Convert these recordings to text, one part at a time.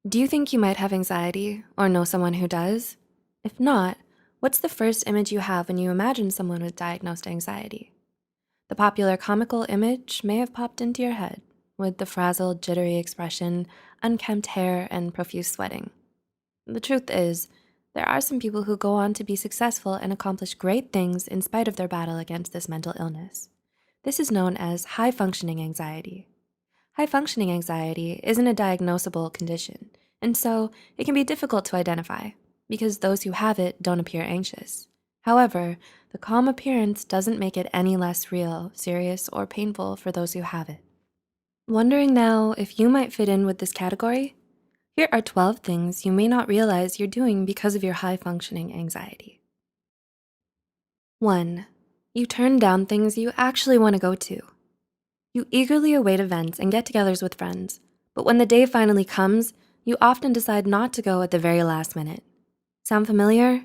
Do you think you might have anxiety or know someone who does? If not, what's the first image you have when you imagine someone with diagnosed anxiety? The popular comical image may have popped into your head with the frazzled, jittery expression, unkempt hair, and profuse sweating. The truth is, there are some people who go on to be successful and accomplish great things in spite of their battle against this mental illness. This is known as high-functioning anxiety. High-functioning anxiety isn't a diagnosable condition, and so it can be difficult to identify because those who have it don't appear anxious. However, the calm appearance doesn't make it any less real, serious, or painful for those who have it. Wondering now if you might fit in with this category? Here are 12 things you may not realize you're doing because of your high-functioning anxiety. 1. You turn down things you actually want to go to. You eagerly await events and get-togethers with friends, but when the day finally comes, you often decide not to go at the very last minute. Sound familiar?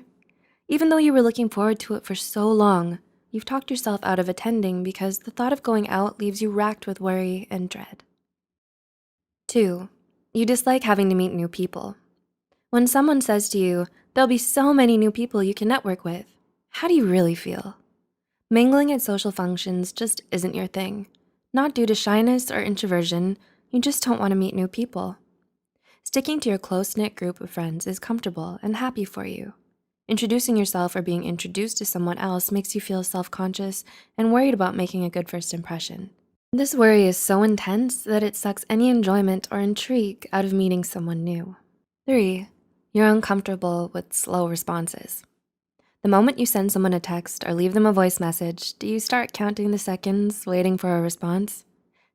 Even though you were looking forward to it for so long, you've talked yourself out of attending because the thought of going out leaves you racked with worry and dread. 2. You dislike having to meet new people. When someone says to you, "There'll be so many new people you can network with," how do you really feel? Mingling at social functions just isn't your thing. Not due to shyness or introversion, you just don't want to meet new people. Sticking to your close-knit group of friends is comfortable and happy for you. Introducing yourself or being introduced to someone else makes you feel self-conscious and worried about making a good first impression. This worry is so intense that it sucks any enjoyment or intrigue out of meeting someone new. 3. You're uncomfortable with slow responses. The moment you send someone a text or leave them a voice message, do you start counting the seconds, waiting for a response?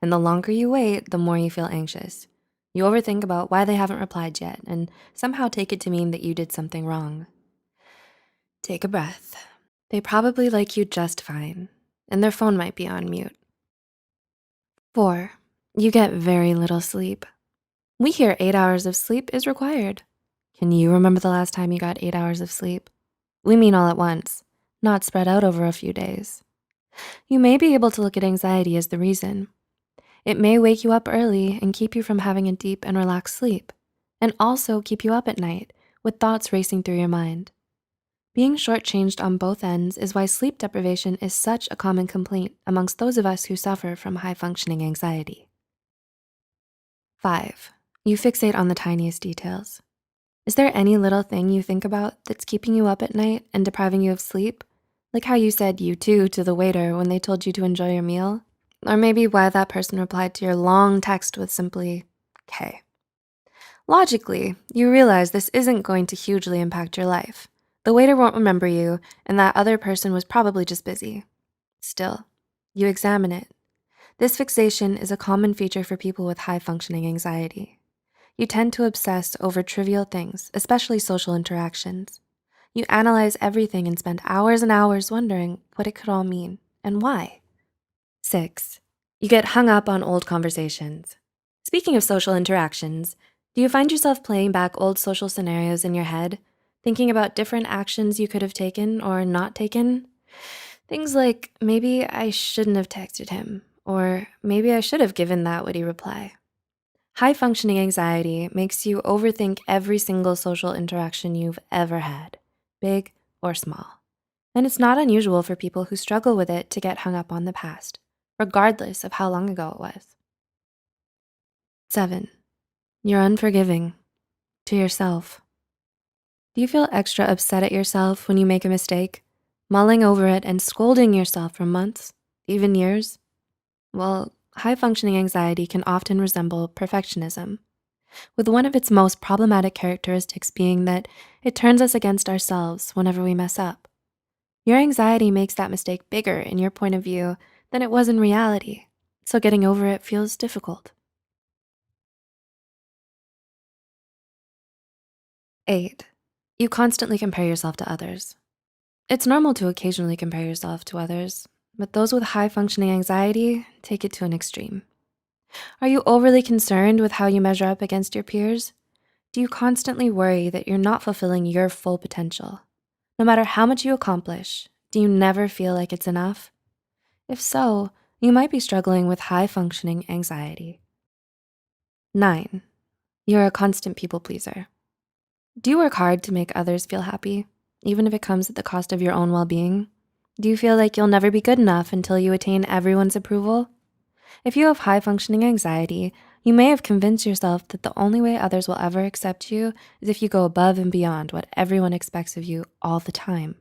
And the longer you wait, the more you feel anxious. You overthink about why they haven't replied yet and somehow take it to mean that you did something wrong. Take a breath. They probably like you just fine, and their phone might be on mute. 4. You get very little sleep. We hear 8 hours of sleep is required. Can you remember the last time you got 8 hours of sleep? We mean all at once, not spread out over a few days. You may be able to look at anxiety as the reason. It may wake you up early and keep you from having a deep and relaxed sleep, and also keep you up at night with thoughts racing through your mind. Being shortchanged on both ends is why sleep deprivation is such a common complaint amongst those of us who suffer from high-functioning anxiety. 5. You fixate on the tiniest details. Is there any little thing you think about that's keeping you up at night and depriving you of sleep? Like how you said "you too" to the waiter when they told you to enjoy your meal? Or maybe why that person replied to your long text with simply, "K." Logically, you realize this isn't going to hugely impact your life. The waiter won't remember you, and that other person was probably just busy. Still, you examine it. This fixation is a common feature for people with high-functioning anxiety. You tend to obsess over trivial things, especially social interactions. You analyze everything and spend hours and hours wondering what it could all mean and why. 6. You get hung up on old conversations. Speaking of social interactions, do you find yourself playing back old social scenarios in your head, thinking about different actions you could have taken or not taken? Things like, maybe I shouldn't have texted him, or maybe I should have given that witty reply. High-functioning anxiety makes you overthink every single social interaction you've ever had, big or small. And it's not unusual for people who struggle with it to get hung up on the past, regardless of how long ago it was. 7. You're unforgiving to yourself. Do you feel extra upset at yourself when you make a mistake, mulling over it and scolding yourself for months, even years? Well, high-functioning anxiety can often resemble perfectionism, with one of its most problematic characteristics being that it turns us against ourselves whenever we mess up. Your anxiety makes that mistake bigger in your point of view than it was in reality, so getting over it feels difficult. 8. You constantly compare yourself to others. It's normal to occasionally compare yourself to others, but those with high-functioning anxiety take it to an extreme. Are you overly concerned with how you measure up against your peers? Do you constantly worry that you're not fulfilling your full potential? No matter how much you accomplish, do you never feel like it's enough? If so, you might be struggling with high-functioning anxiety. 9. You're a constant people pleaser. Do you work hard to make others feel happy, even if it comes at the cost of your own well-being? Do you feel like you'll never be good enough until you attain everyone's approval? If you have high-functioning anxiety, you may have convinced yourself that the only way others will ever accept you is if you go above and beyond what everyone expects of you all the time.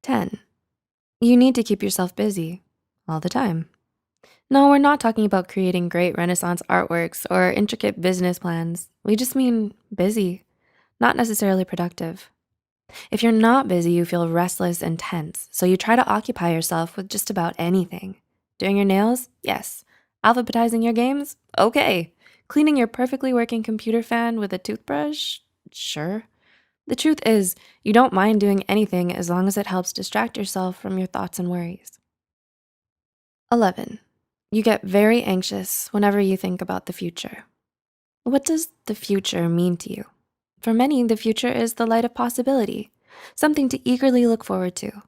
10. You need to keep yourself busy all the time. No, we're not talking about creating great Renaissance artworks or intricate business plans. We just mean busy, not necessarily productive. If you're not busy, you feel restless and tense, so you try to occupy yourself with just about anything. Doing your nails? Yes. Alphabetizing your games? Okay. Cleaning your perfectly working computer fan with a toothbrush? Sure. The truth is, you don't mind doing anything as long as it helps distract yourself from your thoughts and worries. 11. You get very anxious whenever you think about the future. What does the future mean to you? For many, the future is the light of possibility, something to eagerly look forward to.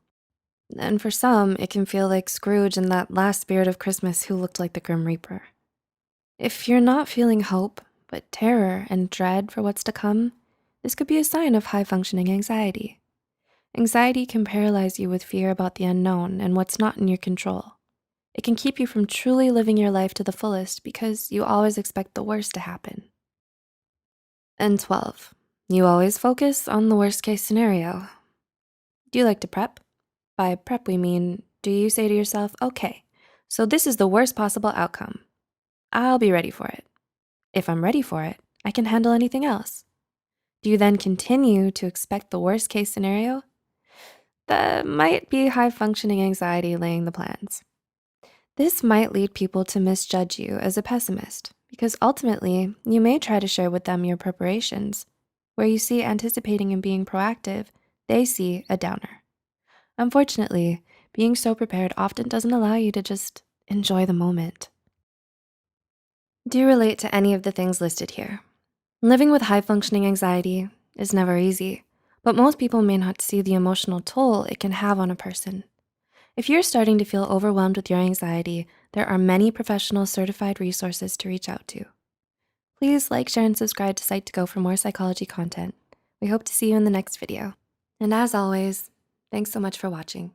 And for some, it can feel like Scrooge in that last spirit of Christmas who looked like the Grim Reaper. If you're not feeling hope, but terror and dread for what's to come, this could be a sign of high-functioning anxiety. Anxiety can paralyze you with fear about the unknown and what's not in your control. It can keep you from truly living your life to the fullest because you always expect the worst to happen. And 12, you always focus on the worst case scenario. Do you like to prep? By prep, we mean, do you say to yourself, okay, so this is the worst possible outcome. I'll be ready for it. If I'm ready for it, I can handle anything else. Do you then continue to expect the worst case scenario? That might be high functioning anxiety laying the plans. This might lead people to misjudge you as a pessimist because ultimately you may try to share with them your preparations. Where you see anticipating and being proactive, they see a downer. Unfortunately, being so prepared often doesn't allow you to just enjoy the moment. Do you relate to any of the things listed here? Living with high functioning anxiety is never easy, but most people may not see the emotional toll it can have on a person. If you're starting to feel overwhelmed with your anxiety, there are many professional certified resources to reach out to. Please like, share, and subscribe to Psych2Go for more psychology content. We hope to see you in the next video. And as always, thanks so much for watching.